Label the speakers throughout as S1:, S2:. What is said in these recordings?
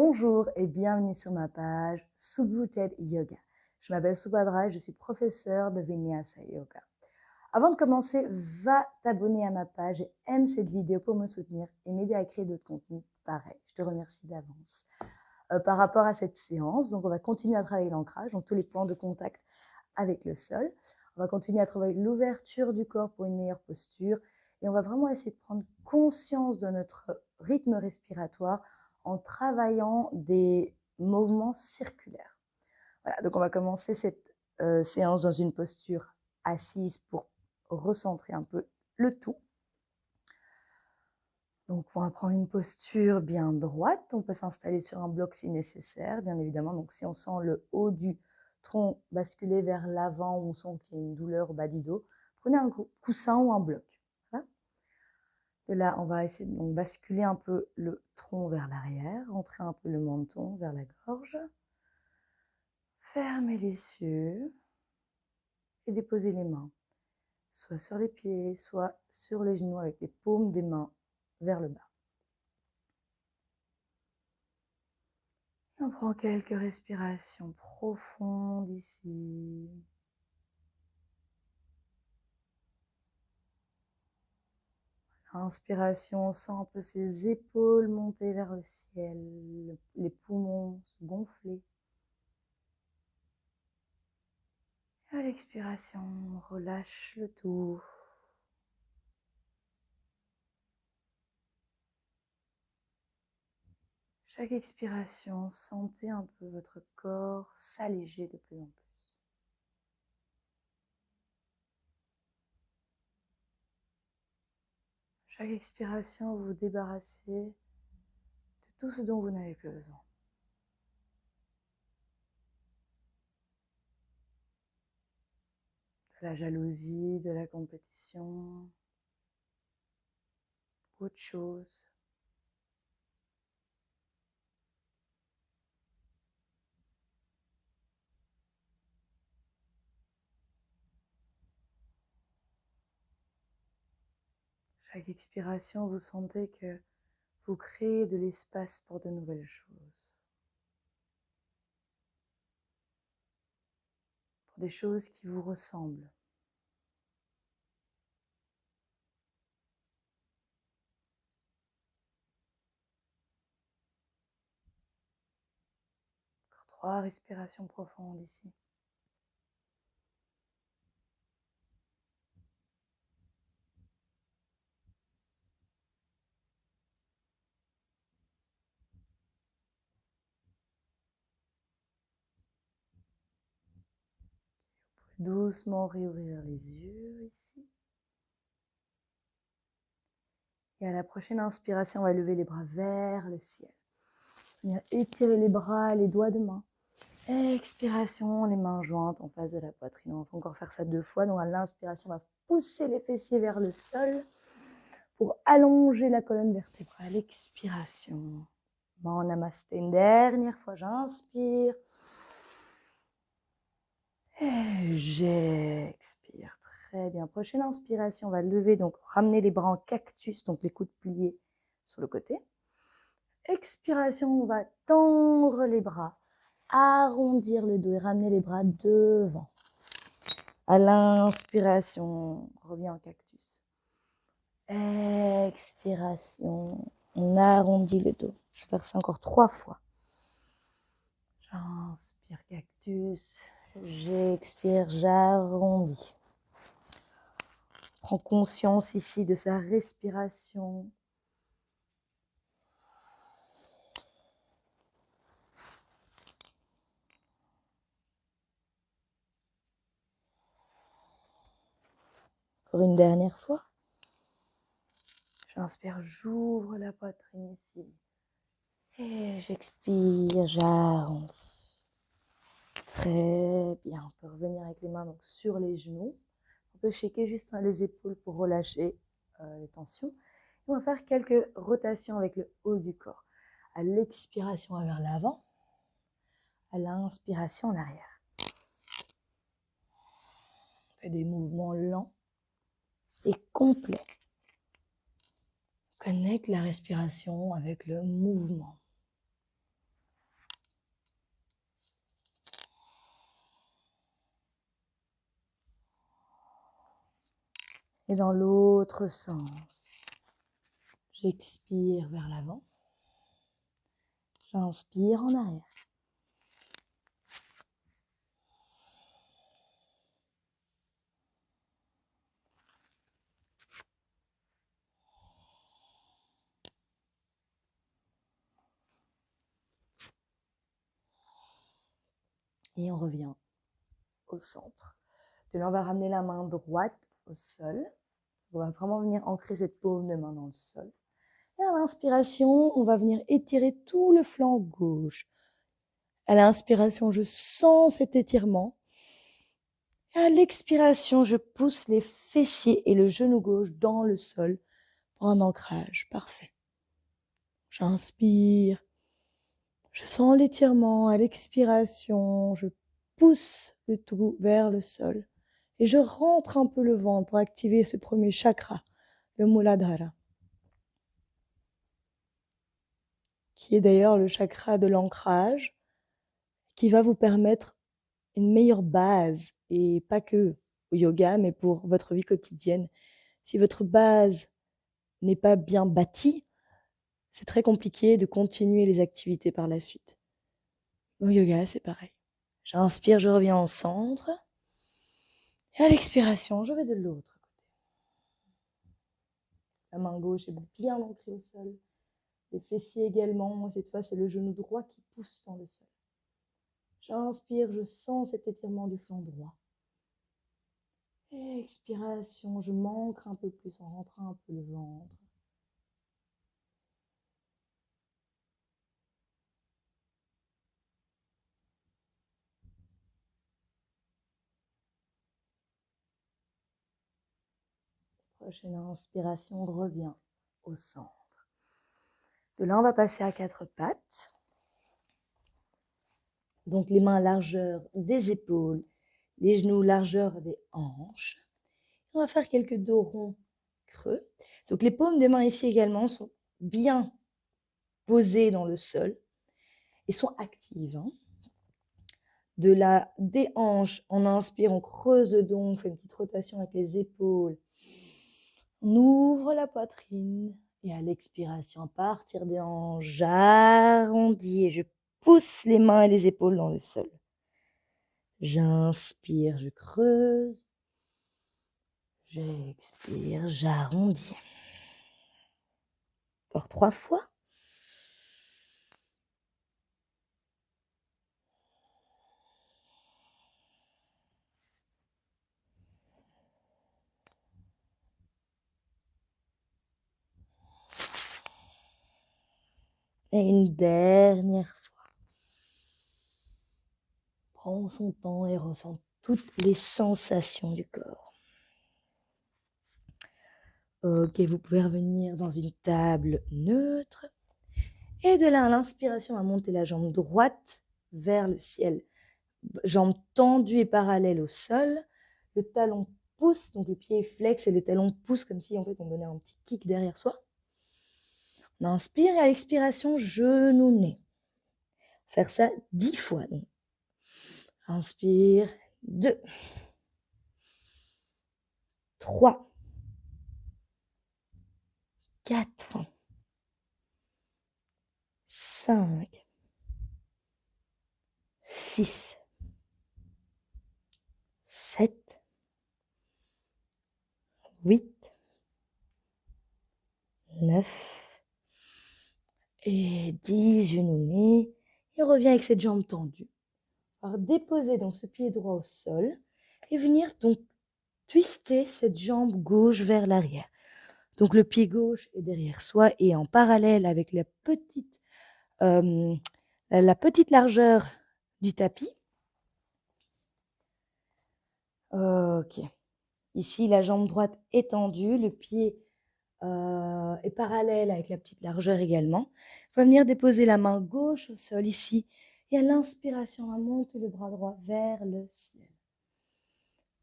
S1: Bonjour et bienvenue sur ma page Subhuted Yoga. Je m'appelle Subhadra et je suis professeure de Vinyasa Yoga. Avant de commencer, va t'abonner à ma page et aime cette vidéo pour me soutenir et m'aider à créer d'autres contenus pareils. Je te remercie d'avance. Par rapport à cette séance, donc on va continuer à travailler l'ancrage, donc tous les points de contact avec le sol. On va continuer à travailler l'ouverture du corps pour une meilleure posture et on va vraiment essayer de prendre conscience de notre rythme respiratoire en travaillant des mouvements circulaires. Voilà, donc on va commencer cette séance dans une posture assise pour recentrer un peu le tout. Donc on va prendre une posture bien droite, on peut s'installer sur un bloc si nécessaire, bien évidemment. Donc si on sent le haut du tronc basculer vers l'avant ou on sent qu'il y a une douleur au bas du dos, prenez un coussin ou un bloc. Voilà. De là, on va essayer de donc basculer un peu le tronc vers l'arrière, rentrer un peu le menton vers la gorge. Fermez les yeux et déposez les mains, soit sur les pieds, soit sur les genoux avec les paumes des mains vers le bas. On prend quelques respirations profondes ici. Inspiration, on sent un peu ses épaules monter vers le ciel, les poumons se gonfler. À l'expiration, on relâche le tout. Chaque expiration, sentez un peu votre corps s'alléger de plus en plus. Chaque expiration, vous vous débarrassez de tout ce dont vous n'avez plus besoin. De la jalousie, de la compétition, autre chose. Chaque expiration, vous sentez que vous créez de l'espace pour de nouvelles choses. Pour des choses qui vous ressemblent. Encore 3 respirations profondes ici. Doucement réouvrir les yeux ici. Et à la prochaine inspiration, on va lever les bras vers le ciel. Venir étirer les bras, les doigts de main. Expiration, les mains jointes en face de la poitrine. On va encore faire ça 2 fois. Donc à l'inspiration, on va pousser les fessiers vers le sol pour allonger la colonne vertébrale. Expiration. Bon, namasté. Une dernière fois, j'inspire. Et j'expire. Très bien. Prochaine inspiration, on va lever, donc ramener les bras en cactus, donc les coudes pliés sur le côté. Expiration, on va tendre les bras, arrondir le dos et ramener les bras devant. À l'inspiration, on revient en cactus. Expiration, on arrondit le dos. Je vais faire ça encore 3 fois. J'inspire cactus, j'expire, j'arrondis. Prends conscience ici de sa respiration. Pour une dernière fois. J'inspire, j'ouvre la poitrine ici. Et j'expire, j'arrondis. Très bien. On peut revenir avec les mains donc, sur les genoux. On peut shaker juste les épaules pour relâcher les tensions. Et on va faire quelques rotations avec le haut du corps. À l'expiration, on va vers l'avant. À l'inspiration, en arrière. On fait des mouvements lents et complets. Connecte la respiration avec le mouvement. Et dans l'autre sens. J'expire vers l'avant. J'inspire en arrière. Et on revient au centre. De là, on va ramener la main droite au sol. On va vraiment venir ancrer cette paume de main dans le sol. Et à l'inspiration, on va venir étirer tout le flanc gauche. À l'inspiration, je sens cet étirement. Et à l'expiration, je pousse les fessiers et le genou gauche dans le sol pour un ancrage parfait. J'inspire. Je sens l'étirement. À l'expiration, je pousse le tout vers le sol. Et je rentre un peu le ventre pour activer ce premier chakra, le Muladhara, qui est d'ailleurs le chakra de l'ancrage, qui va vous permettre une meilleure base, et pas que au yoga, mais pour votre vie quotidienne. Si votre base n'est pas bien bâtie, c'est très compliqué de continuer les activités par la suite. Au yoga, c'est pareil. J'inspire, je reviens au centre. Et à l'expiration, je vais de l'autre côté. La main gauche est bien ancrée au sol. Les fessiers également. Cette fois, c'est le genou droit qui pousse dans le sol. J'inspire, je sens cet étirement du flanc droit. Et expiration, je m'ancre un peu plus en rentrant un peu le ventre. Prochaine inspiration, on revient au centre. De là, on va passer à quatre pattes. Donc, les mains largeur des épaules, les genoux largeur des hanches. On va faire quelques dos ronds creux. Donc, les paumes des mains ici également sont bien posées dans le sol et sont actives. Des hanches, on inspire, on creuse le dos, on fait une petite rotation avec les épaules. On ouvre la poitrine et à l'expiration, à partir des hanches, j'arrondis et je pousse les mains et les épaules dans le sol. J'inspire, je creuse. J'expire, j'arrondis. Encore 3 fois. Et une dernière fois. Prends son temps et ressens toutes les sensations du corps. Ok, vous pouvez revenir dans une table neutre. Et de là, à l'inspiration, on va monter la jambe droite vers le ciel. Jambe tendue et parallèle au sol. Le talon pousse, donc le pied est flex et le talon pousse comme si en fait on donnait un petit kick derrière soi. On inspire et à l'expiration, genou nez. Faire ça 10 fois. Donc. Inspire, 2, 3, 4, 5, 6, 7, 8, 9 et 10, genou nez. Et on revient avec cette jambe tendue. Alors déposer donc ce pied droit au sol et venir donc twister cette jambe gauche vers l'arrière. Donc le pied gauche est derrière soi et en parallèle avec la petite largeur du tapis. Ok. Ici, la jambe droite est tendue, le pied est parallèle avec la petite largeur également. On va venir déposer la main gauche au sol ici. Et à l'inspiration, on va monter le bras droit vers le ciel.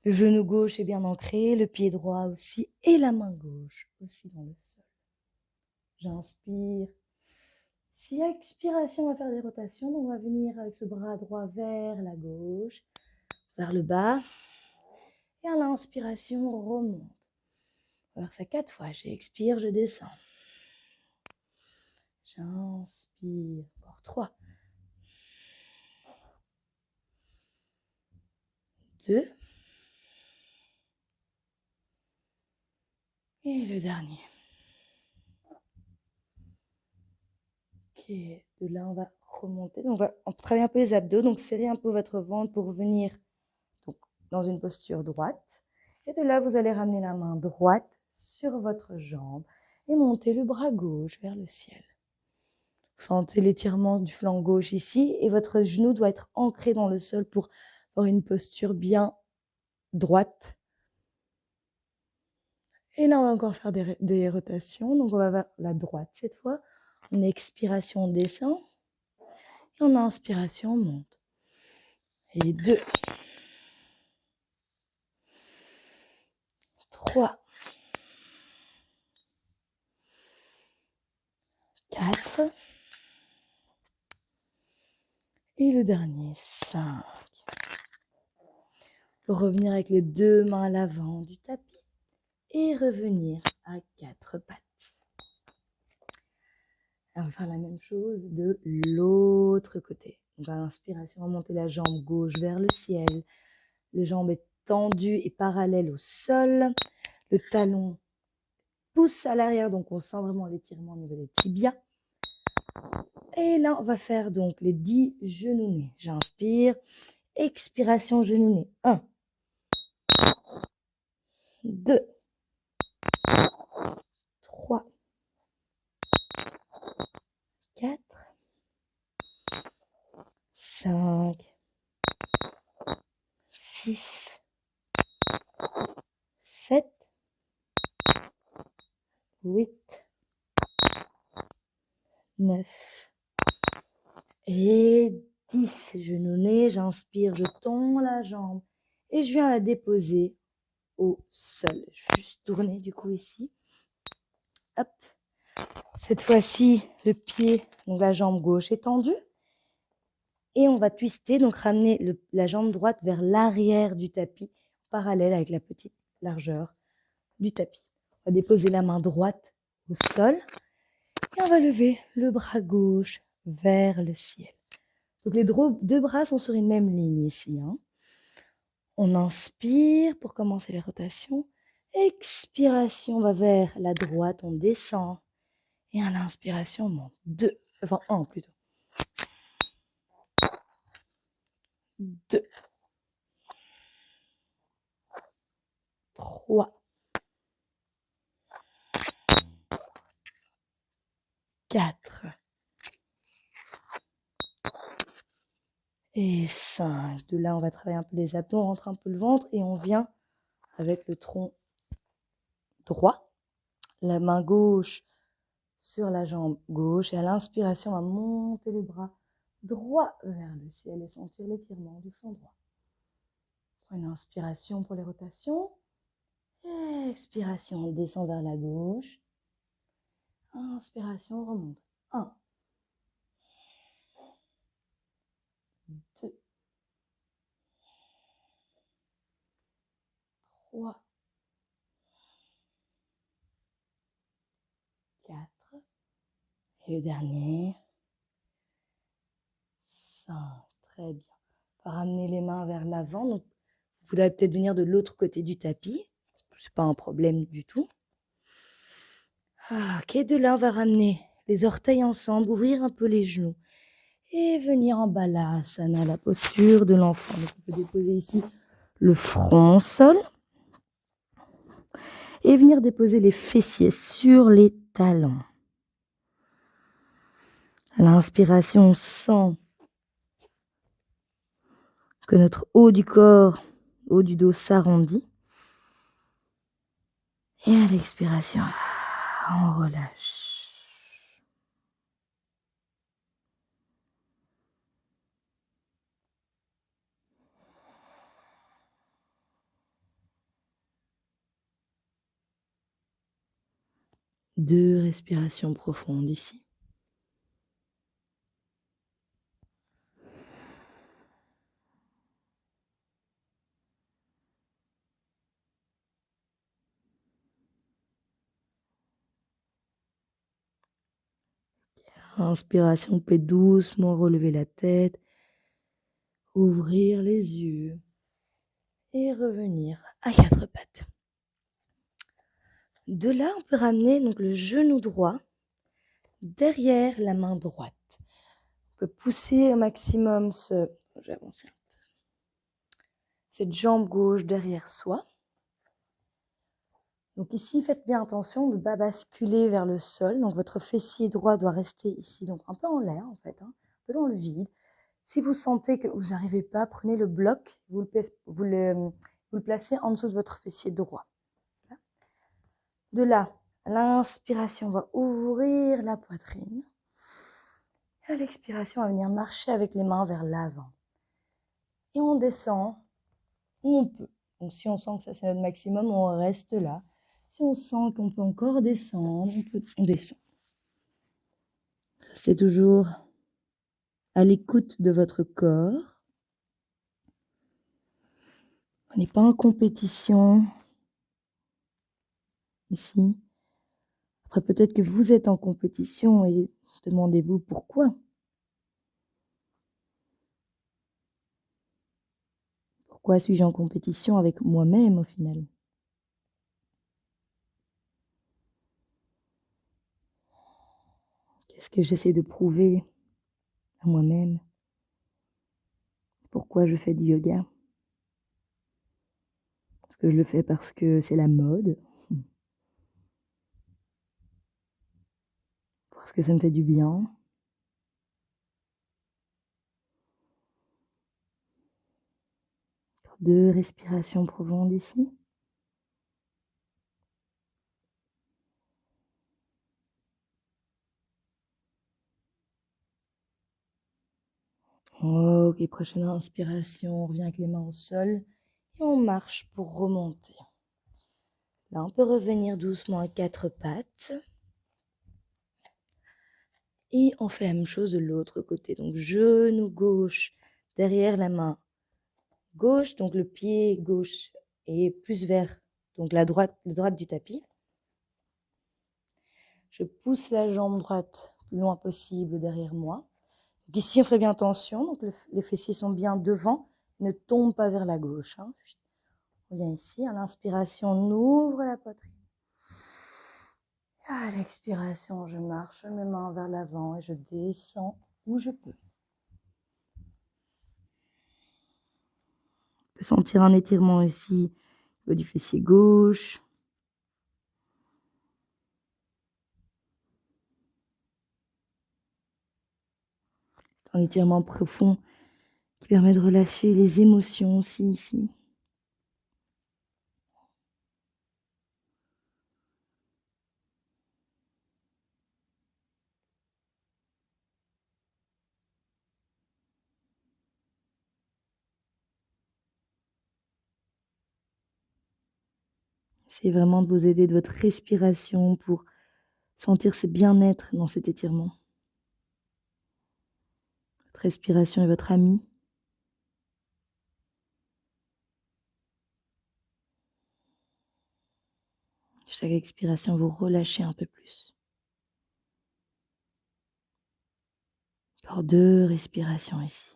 S1: Le genou gauche est bien ancré, le pied droit aussi, et la main gauche aussi dans le sol. J'inspire. Si à expiration, on va faire des rotations, donc on va venir avec ce bras droit vers la gauche, vers le bas. Et à l'inspiration, on remonte. On va faire ça 4 fois. J'expire, je descends. J'inspire. Encore 3. 2. Et le dernier. Ok, de là on va remonter. Donc, on va travailler un peu les abdos. Donc serrez un peu votre ventre pour venir donc, dans une posture droite. Et de là, vous allez ramener la main droite sur votre jambe et monter le bras gauche vers le ciel. Vous sentez l'étirement du flanc gauche ici et votre genou doit être ancré dans le sol pour avoir une posture bien droite. Et là, on va encore faire des rotations. Donc, on va vers la droite cette fois. En expiration, on descend. Et en inspiration, on monte. Et 2. 3. 4. Et le dernier, 5. Pour revenir avec les 2 mains à l'avant du tapis. Et revenir à 4 pattes. On va faire la même chose de l'autre côté. Donc à l'inspiration, on va monter la jambe gauche vers le ciel. Les jambes est tendues et parallèles au sol. Le talon pousse à l'arrière, donc on sent vraiment l'étirement au niveau des tibias. Et là, on va faire donc les 10 genoux-nés. J'inspire. Expiration genoux-nés. 1, 2, 3, 4, 5, 6, 7, 8, 9 et 10. Genoux-nés, j'inspire, je tends la jambe et je viens la déposer au sol. Je vais juste tourner du coup ici. Hop. Cette fois-ci, le pied, donc la jambe gauche est tendue. Et on va twister, donc ramener la jambe droite vers l'arrière du tapis, parallèle avec la petite largeur du tapis. On va déposer la main droite au sol et on va lever le bras gauche vers le ciel. Donc les 2 bras sont sur une même ligne ici. On inspire pour commencer les rotations. Expiration, on va vers la droite, on descend. Et à l'inspiration, on monte. 1 plutôt. 2, 3, 4 et 5. De là, on va travailler un peu les abdos, on rentre un peu le ventre et on vient avec le tronc droit. La main gauche sur la jambe gauche. Et à l'inspiration, on va monter le bras droit vers le ciel et sentir l'étirement du flanc droit. Une inspiration pour les rotations. Expiration, on descend vers la gauche. Inspiration, on remonte. 1, 2, 3, 4. Et le dernier. 5. Très bien. On va ramener les mains vers l'avant. Donc, vous voudrez peut-être venir de l'autre côté du tapis. Ce n'est pas un problème du tout. Ok, de là, on va ramener les orteils ensemble, ouvrir un peu les genoux et venir en balasana, la posture de l'enfant. Donc, on peut déposer ici le front au sol et venir déposer les fessiers sur les talons. À l'inspiration, on sent que notre haut du corps, haut du dos s'arrondit. Et à l'expiration, on relâche. Deux respirations profondes ici. Inspiration, vous pouvez doucement relever la tête, ouvrir les yeux et revenir à quatre pattes. De là, on peut ramener donc le genou droit derrière la main droite. On peut pousser au maximum je vais avancer un peu. Cette jambe gauche derrière soi. Donc ici, faites bien attention de ne pas basculer vers le sol. Donc votre fessier droit doit rester ici, donc un peu en l'air en fait, un peu dans le vide. Si vous sentez que vous n'arrivez pas, prenez le bloc, vous le placez en dessous de votre fessier droit. De là, à l'inspiration, on va ouvrir la poitrine. Et à l'expiration, on va venir marcher avec les mains vers l'avant. Et on descend où on peut. Donc si on sent que ça c'est notre maximum, on reste là. Si on sent qu'on peut encore descendre, on descend. Restez toujours à l'écoute de votre corps. On n'est pas en compétition ici. Après, peut-être que vous êtes en compétition et demandez-vous pourquoi. Pourquoi suis-je en compétition avec moi-même au final? Qu'est-ce que j'essaie de prouver à moi-même? Pourquoi je fais du yoga? Est-ce que je le fais parce que c'est la mode? Parce que ça me fait du bien? Deux respirations profondes ici. Ok, prochaine inspiration, on revient avec les mains au sol et on marche pour remonter. Là, on peut revenir doucement à quatre pattes. Et on fait la même chose de l'autre côté. Donc, genou gauche derrière la main gauche. Donc, le pied gauche est plus vers donc la droite du tapis. Je pousse la jambe droite le plus loin possible derrière moi. Donc ici, on fait bien attention. Donc, les fessiers sont bien devant. Ne tombent pas vers la gauche. Hein. On vient ici. À l'inspiration, on ouvre la poitrine. À l'expiration, je marche mes mains vers l'avant et je descends où je peux. On peut sentir un étirement ici au niveau du fessier gauche. C'est un étirement profond qui permet de relâcher les émotions aussi ici. C'est vraiment de vous aider de votre respiration pour sentir ce bien-être dans cet étirement. Votre respiration est votre amie. Chaque expiration, vous relâchez un peu plus. Encore deux respirations ici.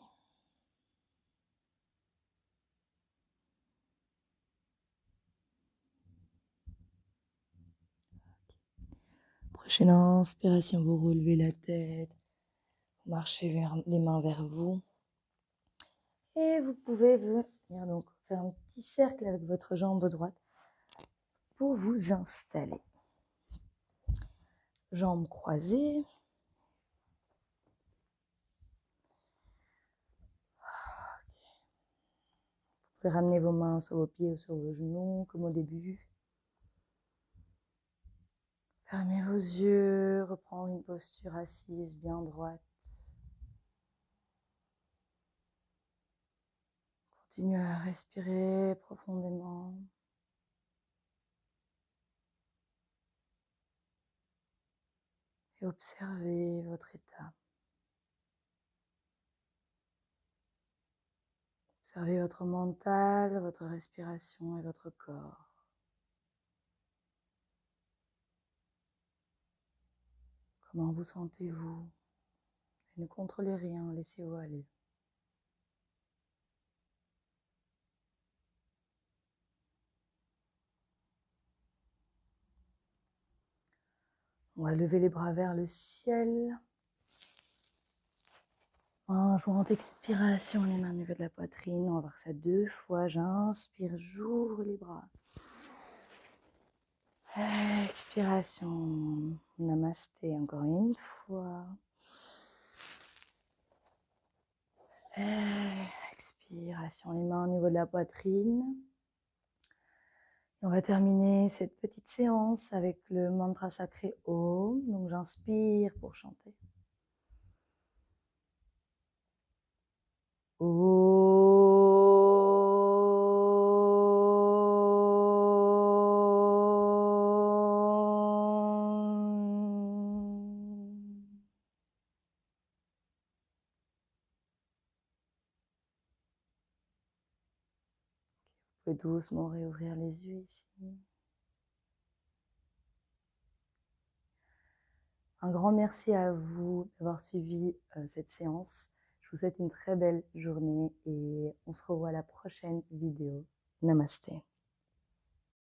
S1: Prochaine inspiration, vous relevez la tête, vous marchez les mains vers vous. Et vous pouvez venir donc faire un petit cercle avec votre jambe droite pour vous installer. Jambes croisées. Vous pouvez ramener vos mains sur vos pieds ou sur vos genoux, comme au début. Fermez vos yeux, reprendre une posture assise bien droite. Continuez à respirer profondément. Et observez votre état. Observez votre mental, votre respiration et votre corps. Comment vous sentez-vous ? Ne contrôlez rien, laissez-vous aller. On va lever les bras vers le ciel. En jouant expiration, les mains au niveau de la poitrine. On va voir ça 2 fois. J'inspire, j'ouvre les bras. Expiration. Namasté, encore une fois. Expiration, les mains au niveau de la poitrine. On va terminer cette petite séance avec le mantra sacré Om. Donc j'inspire pour chanter. Vous pouvez doucement réouvrir les yeux ici. Un grand merci à vous d'avoir suivi cette séance. Je vous souhaite une très belle journée et on se revoit à la prochaine vidéo. Namasté.